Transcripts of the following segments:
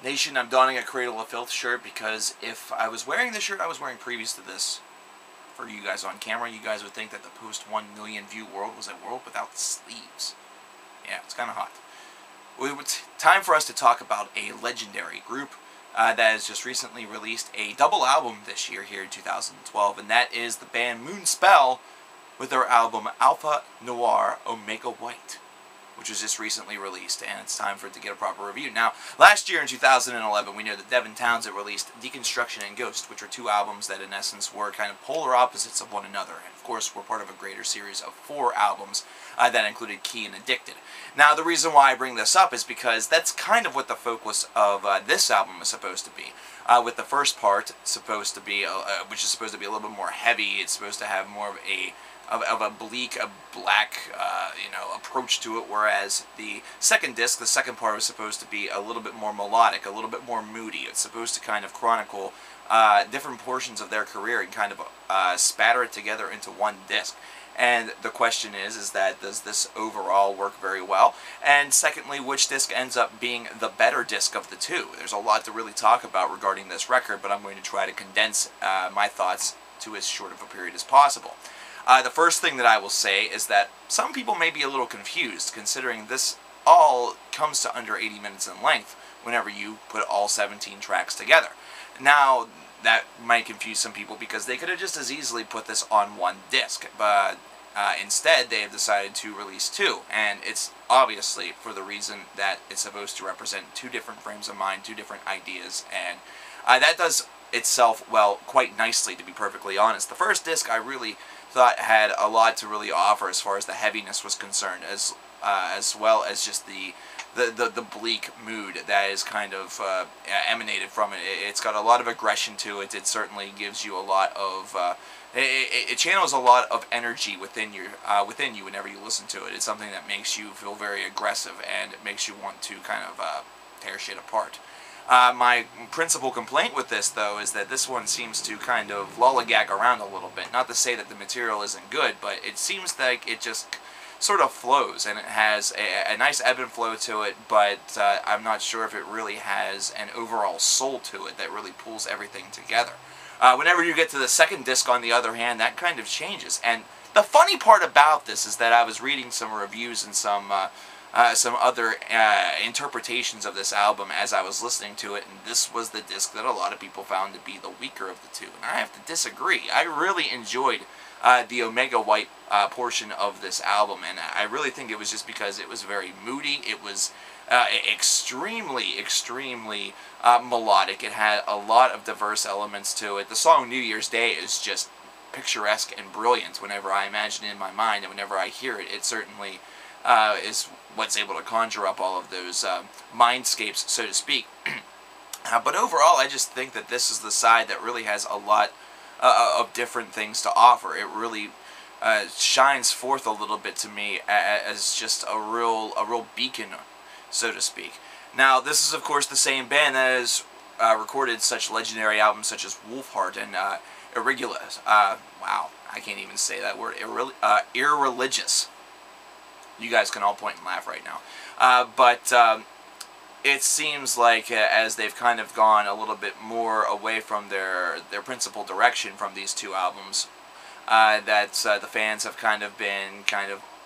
Nation, I'm donning a Cradle of Filth shirt because if I was wearing the shirt I was wearing previous to this, for you guys on camera, you guys would think that the post 1 million view world was a world without sleeves. Yeah, it's kind of hot. It's time for us to talk about a legendary group that has just recently released a double album this year here in 2012, and that is the band Moonspell with their album Alpha Noir Omega White, which was just recently released, and it's time for it to get a proper review. Now, last year in 2011, we know that Devin Townsend released Deconstruction and Ghost, which are two albums that in essence were kind of polar opposites of one another, and of course were part of a greater series of 4 albums that included Key and Addicted. Now, the reason why I bring this up is because that's kind of what the focus of this album is supposed to be. With the first part supposed to be, which is supposed to be a little bit more heavy, it's supposed to have more of a bleak, a black, approach to it, whereas the second disc, the second part, was supposed to be a little bit more melodic, a little bit more moody. It's supposed to kind of chronicle different portions of their career and kind of spatter it together into one disc. And the question is that does this overall work very well? And secondly, which disc ends up being the better disc of the two? There's a lot to really talk about regarding this record, but I'm going to try to condense my thoughts to as short of a period as possible. The first thing that I will say is that some people may be a little confused, considering this all comes to under 80 minutes in length whenever you put all 17 tracks together. Now, that might confuse some people because they could have just as easily put this on one disc, but instead they have decided to release 2, and it's obviously for the reason that it's supposed to represent 2 different frames of mind, 2 different ideas, and that does itself, well, quite nicely, to be perfectly honest. The first disc I really thought had a lot to really offer as far as the heaviness was concerned, as well as just the bleak mood that is kind of emanated from it. It's got a lot of aggression to it. It certainly gives you a lot of it channels a lot of energy within you whenever you listen to it. It's something that makes you feel very aggressive and it makes you want to kind of tear shit apart. My principal complaint with this, though, is that this one seems to kind of lollygag around a little bit. Not to say that the material isn't good, but it seems like it just sort of flows, and it has a nice ebb and flow to it, but I'm not sure if it really has an overall soul to it that really pulls everything together. Whenever you get to the second disc, on the other hand, that kind of changes. And the funny part about this is that I was reading some reviews and some other interpretations of this album as I was listening to it, and this was the disc that a lot of people found to be the weaker of the two, and I have to disagree. I really enjoyed the Omega White portion of this album, and I really think it was just because it was very moody. It was extremely melodic. It had a lot of diverse elements to it. The song New Year's Day is just picturesque and brilliant whenever I imagine it in my mind, and whenever I hear it, it certainly is what's able to conjure up all of those mindscapes, so to speak. But overall, I just think that this is the side that really has a lot of different things to offer. It really shines forth a little bit to me as just a real beacon, so to speak. Now, this is of course the same band that has recorded such legendary albums such as Wolfheart and Irregulus. Wow, I can't even say that word. Irreligious. You guys can all point and laugh right now. But it seems like as they've kind of gone a little bit more away from their principal direction from these 2 albums, that the fans have kind of been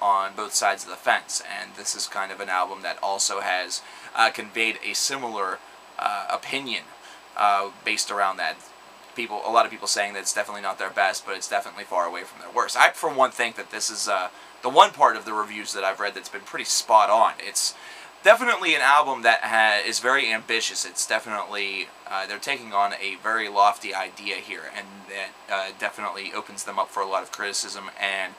on both sides of the fence. And this is kind of an album that also has conveyed a similar opinion based around that. A lot of people saying that it's definitely not their best, but it's definitely far away from their worst. I, for one, think that this is the one part of the reviews that I've read that's been pretty spot on. It's definitely an album that is very ambitious. It's definitely, they're taking on a very lofty idea here, and that definitely opens them up for a lot of criticism and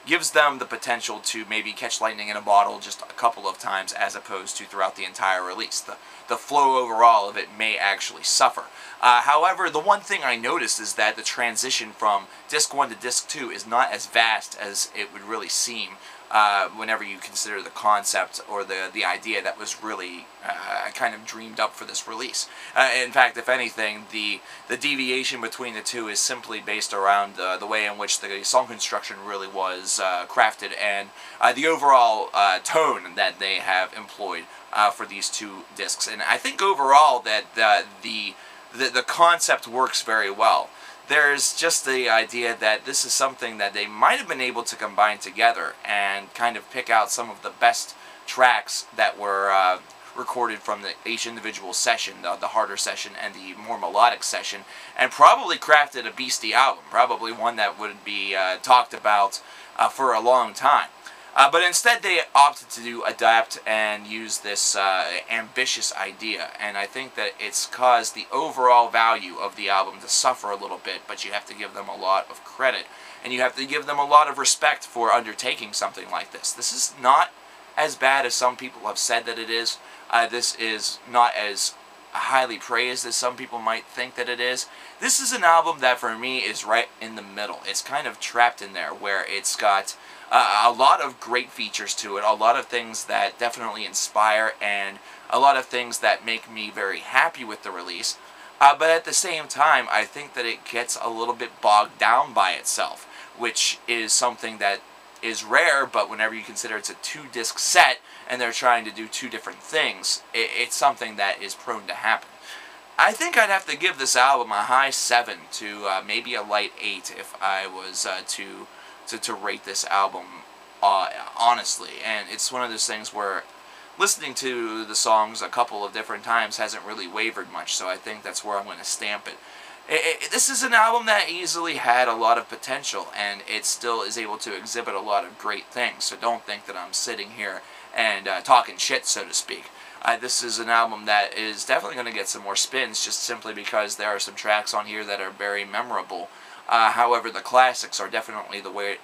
gives them the potential to maybe catch lightning in a bottle just a couple of times as opposed to throughout the entire release. The flow overall of it may actually suffer. However, the one thing I noticed is that the transition from Disc 1 to Disc 2 is not as vast as it would really seem whenever you consider the concept or the idea that was really kind of dreamed up for this release. In fact, if anything, the deviation between the two is simply based around the way in which the song construction really was crafted, and the overall tone that they have employed for these two discs. And I think overall that the concept works very well. There's just the idea that this is something that they might have been able to combine together and kind of pick out some of the best tracks that were recorded from each individual session, the harder session and the more melodic session, and probably crafted a beastie album, probably one that would be talked about for a long time. But instead they opted to adapt and use this ambitious idea, and I think that it's caused the overall value of the album to suffer a little bit, but you have to give them a lot of credit, and you have to give them a lot of respect for undertaking something like this. This is not as bad as some people have said that it is. This is not as highly praised as some people might think that it is. This is an album that for me is right in the middle. It's kind of trapped in there, where it's got a lot of great features to it, a lot of things that definitely inspire, and a lot of things that make me very happy with the release. But at the same time, I think that it gets a little bit bogged down by itself, which is something that is rare, but whenever you consider it's a 2-disc set and they're trying to do 2 different things, it's something that is prone to happen. I think I'd have to give this album a high 7 to maybe a light 8 if I was to rate this album honestly. And it's one of those things where listening to the songs a couple of different times hasn't really wavered much, so I think that's where I'm going to stamp it. This is an album that easily had a lot of potential, and it still is able to exhibit a lot of great things, so don't think that I'm sitting here and talking shit, so to speak. This is an album that is definitely going to get some more spins, just simply because there are some tracks on here that are very memorable. However, the classics are definitely the way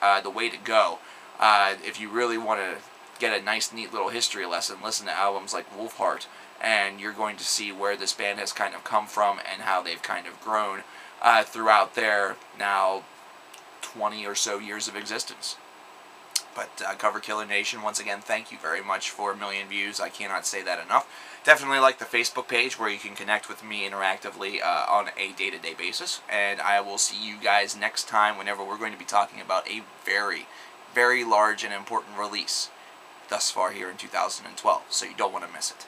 to go. If you really want to get a nice, neat little history lesson, listen to albums like Wolfheart, and you're going to see where this band has kind of come from and how they've kind of grown throughout their now 20 or so years of existence. But Cover Killer Nation, once again, thank you very much for 1 million views. I cannot say that enough. Definitely like the Facebook page where you can connect with me interactively on a day-to-day basis. And I will see you guys next time whenever we're going to be talking about a very, very large and important release thus far here in 2012. So you don't want to miss it.